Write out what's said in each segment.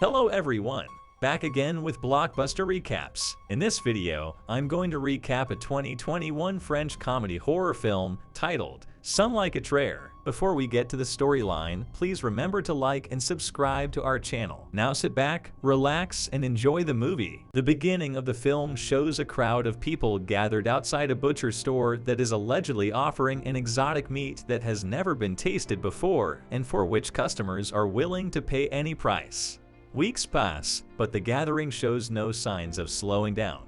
Hello everyone, back again with Blockbuster recaps. In this video, I'm going to recap a 2021 French comedy horror film titled Some Like It Rare. Before we get to the storyline, please remember to like and subscribe to our channel. Now sit back, relax, and enjoy the movie. The beginning of the film shows a crowd of people gathered outside a butcher store that is allegedly offering an exotic meat that has never been tasted before and for which customers are willing to pay any price. Weeks pass, but the gathering shows no signs of slowing down.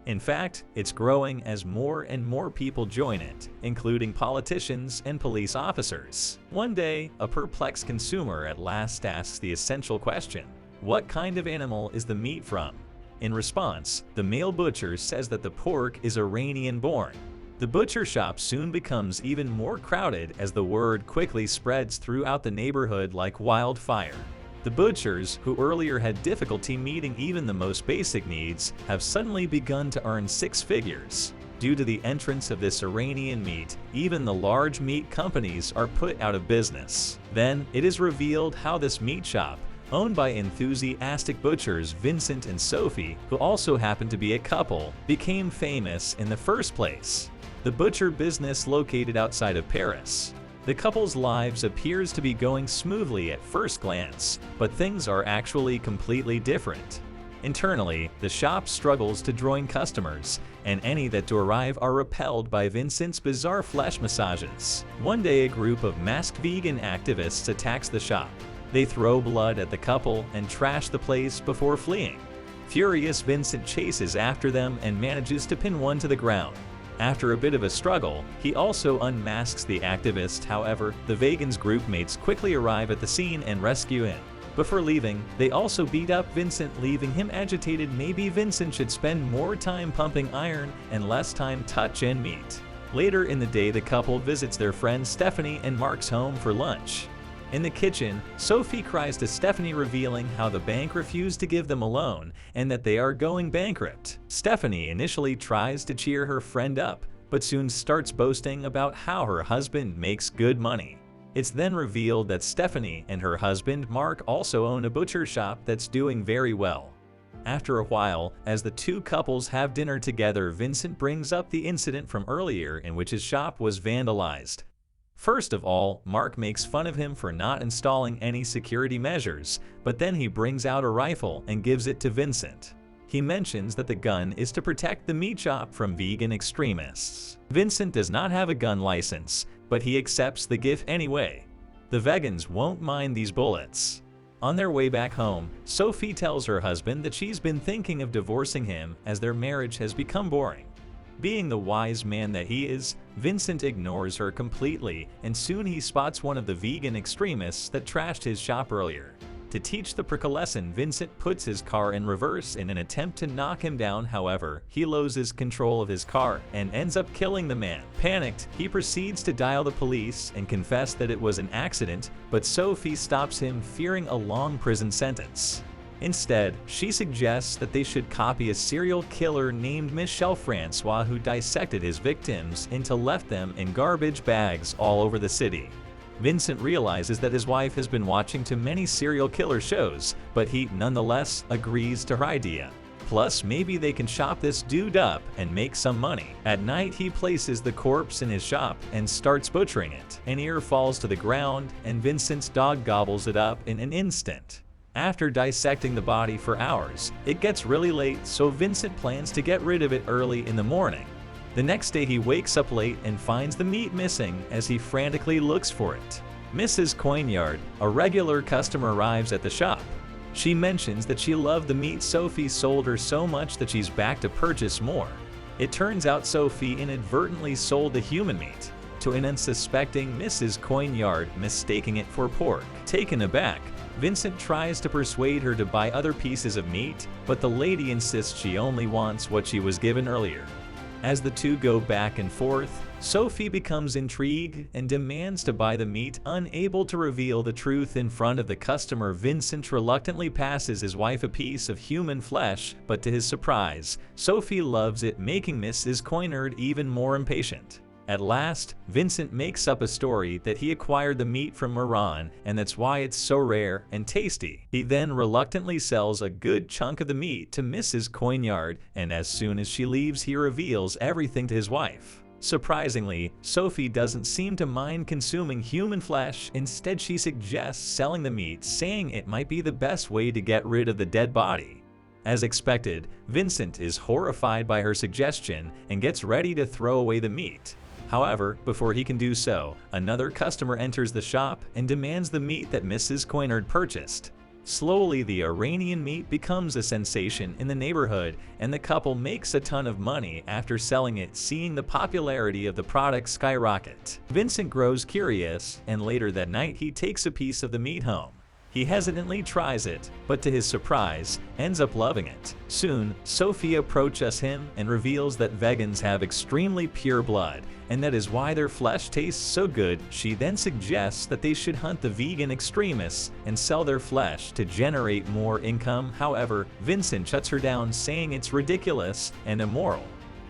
In fact, it's growing as more and more people join it, including politicians and police officers. One day, a perplexed consumer at last asks the essential question: what kind of animal is the meat from? In response, the male butcher says that the pork is Iranian-born. The butcher shop soon becomes even more crowded as the word quickly spreads throughout the neighborhood like wildfire. The butchers, who earlier had difficulty meeting even the most basic needs, have suddenly begun to earn six figures. Due to the entrance of this Iranian meat, even the large meat companies are put out of business. Then, it is revealed how this meat shop, owned by enthusiastic butchers Vincent and Sophie, who also happen to be a couple, became famous in the first place. The butcher business located outside of Paris. The couple's lives appears to be going smoothly at first glance, but things are actually completely different. Internally, the shop struggles to join customers, and any that do arrive are repelled by Vincent's bizarre flesh massages. One day, a group of masked vegan activists attacks the shop. They throw blood at the couple and trash the place before fleeing. Furious, Vincent chases after them and manages to pin one to the ground. After a bit of a struggle, he also unmasks the activist. However, the vegans' group mates quickly arrive at the scene and rescue him. Before leaving, they also beat up Vincent, leaving him agitated. Maybe Vincent should spend more time pumping iron and less time touching meat. Later in the day, the couple visits their friends Stephanie and Mark's home for lunch. In the kitchen, Sophie cries to Stephanie, revealing how the bank refused to give them a loan and that they are going bankrupt. Stephanie initially tries to cheer her friend up, but soon starts boasting about how her husband makes good money. It's then revealed that Stephanie and her husband Mark also own a butcher shop that's doing very well. After a while, as the two couples have dinner together, Vincent brings up the incident from earlier in which his shop was vandalized. First of all, Mark makes fun of him for not installing any security measures, but then he brings out a rifle and gives it to Vincent. He mentions that the gun is to protect the meat shop from vegan extremists. Vincent does not have a gun license, but he accepts the gift anyway. The vegans won't mind these bullets. On their way back home, Sophie tells her husband that she's been thinking of divorcing him as their marriage has become boring. Being the wise man that he is, Vincent ignores her completely, and soon he spots one of the vegan extremists that trashed his shop earlier. To teach the prick a lesson, Vincent puts his car in reverse in an attempt to knock him down. However, he loses control of his car and ends up killing the man. Panicked, he proceeds to dial the police and confess that it was an accident, but Sophie stops him, fearing a long prison sentence. Instead, she suggests that they should copy a serial killer named Michel Francois, who dissected his victims and left them in garbage bags all over the city. Vincent realizes that his wife has been watching too many serial killer shows, but he nonetheless agrees to her idea. Plus, maybe they can chop this dude up and make some money. At night, he places the corpse in his shop and starts butchering it. An ear falls to the ground, and Vincent's dog gobbles it up in an instant. After dissecting the body for hours, it gets really late, so Vincent plans to get rid of it early in the morning. The next day, he wakes up late and finds the meat missing as he frantically looks for it. Mrs. Coignard, a regular customer, arrives at the shop. She mentions that she loved the meat Sophie sold her so much that she's back to purchase more. It turns out Sophie inadvertently sold the human meat to an unsuspecting Mrs. Coignard, mistaking it for pork. Taken aback, Vincent tries to persuade her to buy other pieces of meat, but the lady insists she only wants what she was given earlier. As the two go back and forth, Sophie becomes intrigued and demands to buy the meat. Unable to reveal the truth in front of the customer, Vincent reluctantly passes his wife a piece of human flesh, but to his surprise, Sophie loves it, making Mrs. Coignard even more impatient. At last, Vincent makes up a story that he acquired the meat from Iran and that's why it's so rare and tasty. He then reluctantly sells a good chunk of the meat to Mrs. Coignard, and as soon as she leaves he reveals everything to his wife. Surprisingly, Sophie doesn't seem to mind consuming human flesh. Instead, she suggests selling the meat, saying it might be the best way to get rid of the dead body. As expected, Vincent is horrified by her suggestion and gets ready to throw away the meat. However, before he can do so, another customer enters the shop and demands the meat that Mrs. Coignard purchased. Slowly, the Iranian meat becomes a sensation in the neighborhood, and the couple makes a ton of money after selling it, seeing the popularity of the product skyrocket. Vincent grows curious, and later that night he takes a piece of the meat home. He hesitantly tries it, but to his surprise, ends up loving it. Soon, Sophie approaches him and reveals that vegans have extremely pure blood, and that is why their flesh tastes so good. She then suggests that they should hunt the vegan extremists and sell their flesh to generate more income. However, Vincent shuts her down, saying it's ridiculous and immoral.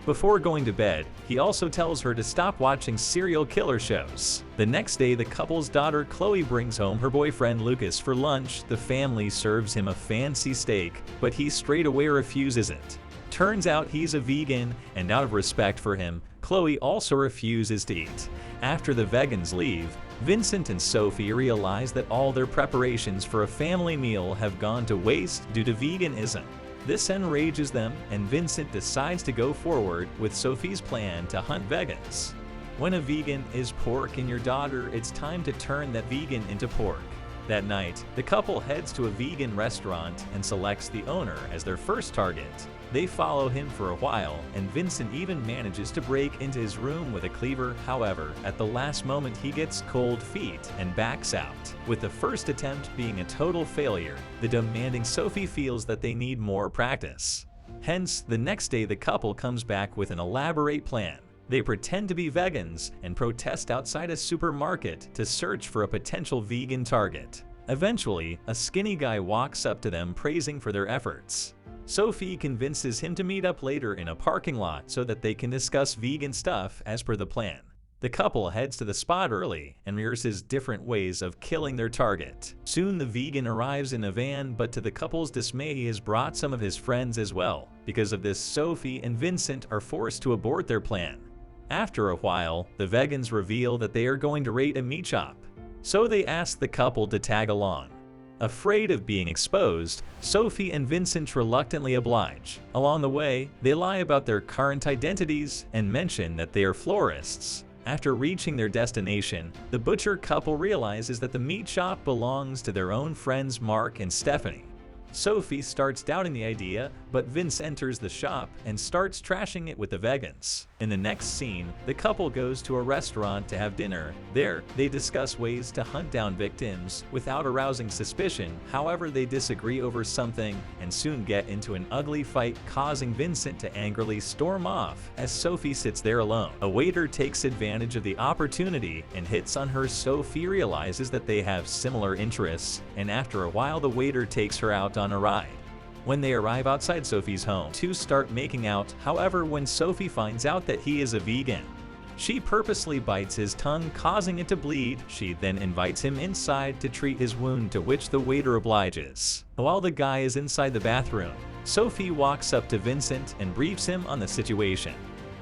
Before going to bed, he also tells her to stop watching serial killer shows. The next day, the couple's daughter Chloe brings home her boyfriend Lucas for lunch. The family serves him a fancy steak, but he straight away refuses it. Turns out he's a vegan, and out of respect for him, Chloe also refuses to eat. After the vegans leave, Vincent and Sophie realize that all their preparations for a family meal have gone to waste due to veganism. This enrages them, and Vincent decides to go forward with Sophie's plan to hunt vegans. When a vegan is pork in your daughter, it's time to turn that vegan into pork. That night, the couple heads to a vegan restaurant and selects the owner as their first target. They follow him for a while, and Vincent even manages to break into his room with a cleaver. However, at the last moment he gets cold feet and backs out, with the first attempt being a total failure. The demanding Sophie feels that they need more practice. Hence, the next day the couple comes back with an elaborate plan. They pretend to be vegans and protest outside a supermarket to search for a potential vegan target. Eventually, a skinny guy walks up to them praising for their efforts. Sophie convinces him to meet up later in a parking lot so that they can discuss vegan stuff as per the plan. The couple heads to the spot early and rehearses different ways of killing their target. Soon the vegan arrives in a van, but to the couple's dismay he has brought some of his friends as well. Because of this, Sophie and Vincent are forced to abort their plan. After a while, the vegans reveal that they are going to raid a meat shop, so they ask the couple to tag along. Afraid of being exposed, Sophie and Vincent reluctantly oblige. Along the way, they lie about their current identities and mention that they are florists. After reaching their destination, the butcher couple realizes that the meat shop belongs to their own friends Mark and Stephanie. Sophie starts doubting the idea, but Vince enters the shop and starts trashing it with the vegans. In the next scene, the couple goes to a restaurant to have dinner. There, they discuss ways to hunt down victims without arousing suspicion. However, they disagree over something and soon get into an ugly fight, causing Vincent to angrily storm off as Sophie sits there alone. A waiter takes advantage of the opportunity and hits on her. Sophie realizes that they have similar interests, and after a while the waiter takes her out on a ride. When they arrive outside Sophie's home, two start making out. However, when Sophie finds out that he is a vegan, she purposely bites his tongue, causing it to bleed. She then invites him inside to treat his wound, to which the waiter obliges. While the guy is inside the bathroom, Sophie walks up to Vincent and briefs him on the situation.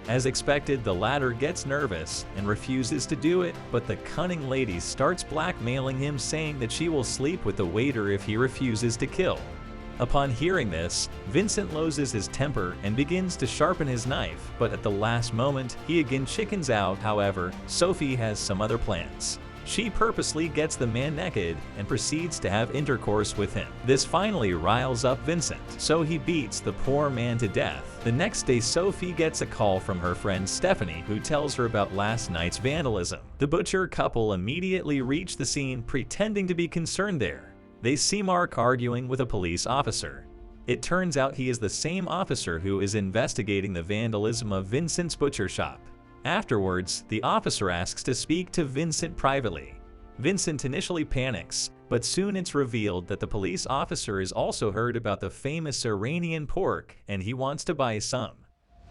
As expected, the latter gets nervous and refuses to do it, but the cunning lady starts blackmailing him, saying that she will sleep with the waiter if he refuses to kill. Upon hearing this, Vincent loses his temper and begins to sharpen his knife, but at the last moment, he again chickens out. However, Sophie has some other plans. She purposely gets the man naked and proceeds to have intercourse with him. This finally riles up Vincent, so he beats the poor man to death. The next day, Sophie gets a call from her friend Stephanie, who tells her about last night's vandalism. The butcher couple immediately reach the scene, pretending to be concerned there. They see Mark arguing with a police officer. It turns out he is the same officer who is investigating the vandalism of Vincent's butcher shop. Afterwards, the officer asks to speak to Vincent privately. Vincent initially panics, but soon it's revealed that the police officer has also heard about the famous Iranian pork and he wants to buy some.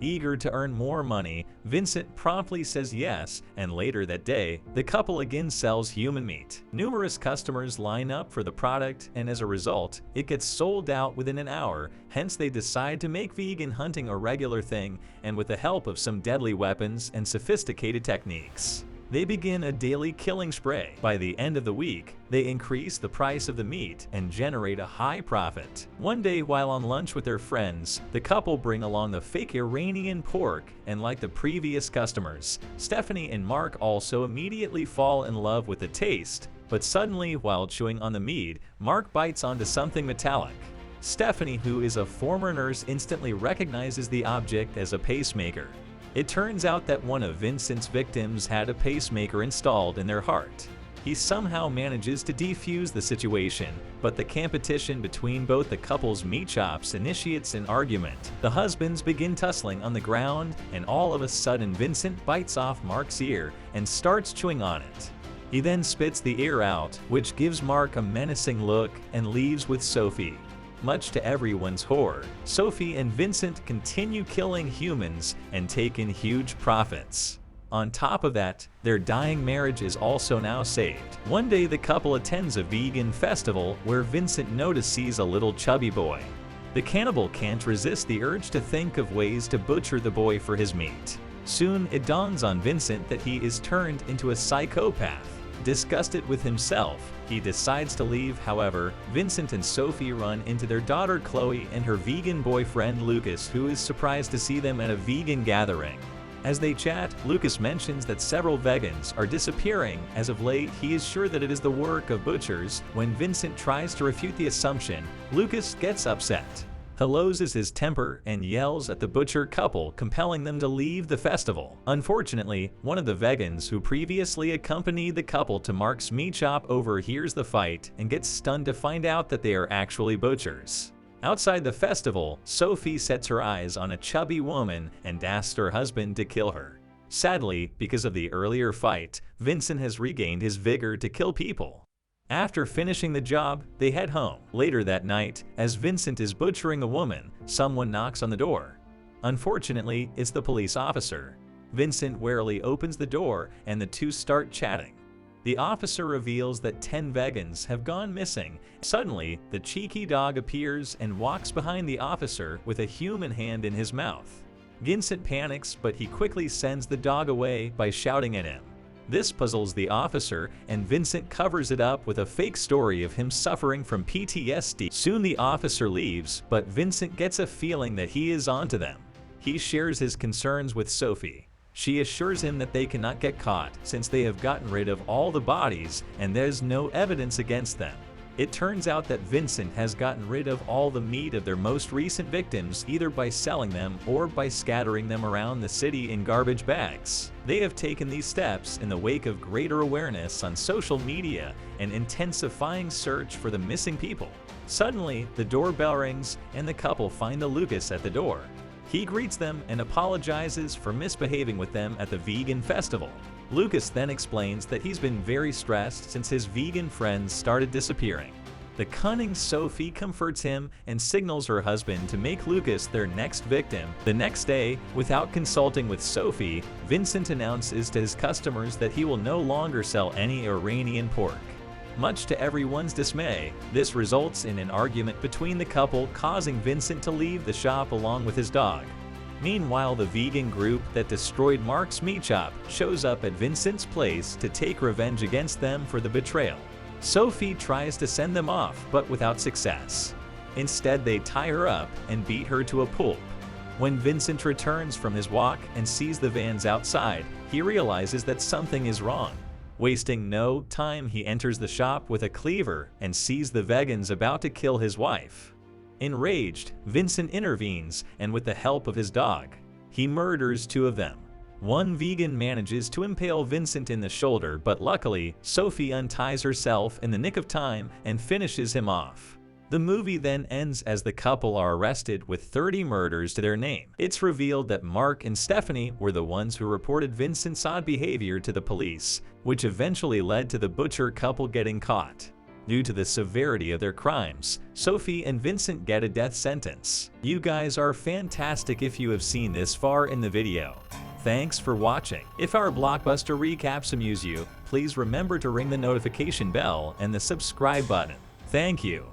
Eager to earn more money, Vincent promptly says yes, and later that day, the couple again sells human meat. Numerous customers line up for the product, and as a result, it gets sold out within an hour. Hence, they decide to make vegan hunting a regular thing, and with the help of some deadly weapons and sophisticated techniques, they begin a daily killing spree. By the end of the week, they increase the price of the meat and generate a high profit. One day, while on lunch with their friends, the couple bring along the fake Iranian pork, and like the previous customers, Stephanie and Mark also immediately fall in love with the taste. But suddenly, while chewing on the meat, Mark bites onto something metallic. Stephanie, who is a former nurse, instantly recognizes the object as a pacemaker. It turns out that one of Vincent's victims had a pacemaker installed in their heart. He somehow manages to defuse the situation, but the competition between both the couple's meat shops initiates an argument. The husbands begin tussling on the ground, and all of a sudden Vincent bites off Mark's ear and starts chewing on it. He then spits the ear out, which gives Mark a menacing look and leaves with Sophie. Much to everyone's horror, Sophie and Vincent continue killing humans and take in huge profits. On top of that, their dying marriage is also now saved. One day, the couple attends a vegan festival where Vincent notices a little chubby boy. The cannibal can't resist the urge to think of ways to butcher the boy for his meat. Soon, it dawns on Vincent that he is turned into a psychopath. Disgusted with himself, he decides to leave. However, Vincent and Sophie run into their daughter Chloe and her vegan boyfriend Lucas, who is surprised to see them at a vegan gathering. As they chat, Lucas mentions that several vegans are disappearing as of late. He is sure that it is the work of butchers. When Vincent tries to refute the assumption, Lucas gets upset. He loses his temper and yells at the butcher couple, compelling them to leave the festival. Unfortunately, one of the vegans who previously accompanied the couple to Mark's meat shop overhears the fight and gets stunned to find out that they are actually butchers. Outside the festival, Sophie sets her eyes on a chubby woman and asks her husband to kill her. Sadly, because of the earlier fight, Vincent has regained his vigor to kill people. After finishing the job, they head home. Later that night, as Vincent is butchering a woman, someone knocks on the door. Unfortunately, it's the police officer. Vincent warily opens the door and the two start chatting. The officer reveals that 10 vegans have gone missing. Suddenly, the cheeky dog appears and walks behind the officer with a human hand in his mouth. Vincent panics, but he quickly sends the dog away by shouting at him. This puzzles the officer, and Vincent covers it up with a fake story of him suffering from PTSD. Soon the officer leaves, but Vincent gets a feeling that he is onto them. He shares his concerns with Sophie. She assures him that they cannot get caught since they have gotten rid of all the bodies and there's no evidence against them. It turns out that Vincent has gotten rid of all the meat of their most recent victims either by selling them or by scattering them around the city in garbage bags. They have taken these steps in the wake of greater awareness on social media and intensifying search for the missing people. Suddenly, the doorbell rings and the couple find a Lucas at the door. He greets them and apologizes for misbehaving with them at the vegan festival. Lucas then explains that he's been very stressed since his vegan friends started disappearing. The cunning Sophie comforts him and signals her husband to make Lucas their next victim. The next day, without consulting with Sophie, Vincent announces to his customers that he will no longer sell any Iranian pork. Much to everyone's dismay, this results in an argument between the couple, causing Vincent to leave the shop along with his dog. Meanwhile, the vegan group that destroyed Mark's meat shop shows up at Vincent's place to take revenge against them for the betrayal. Sophie tries to send them off, but without success. Instead, they tie her up and beat her to a pulp. When Vincent returns from his walk and sees the vans outside, he realizes that something is wrong. Wasting no time, he enters the shop with a cleaver and sees the vegans about to kill his wife. Enraged, Vincent intervenes, and with the help of his dog, he murders 2 of them. One vegan manages to impale Vincent in the shoulder, but luckily, Sophie unties herself in the nick of time and finishes him off. The movie then ends as the couple are arrested with 30 murders to their name. It's revealed that Mark and Stephanie were the ones who reported Vincent's odd behavior to the police, which eventually led to the butcher couple getting caught. Due to the severity of their crimes, Sophie and Vincent get a death sentence. You guys are fantastic if you have seen this far in the video. Thanks for watching. If our Blockbuster recaps amuse you, please remember to ring the notification bell and the subscribe button. Thank you.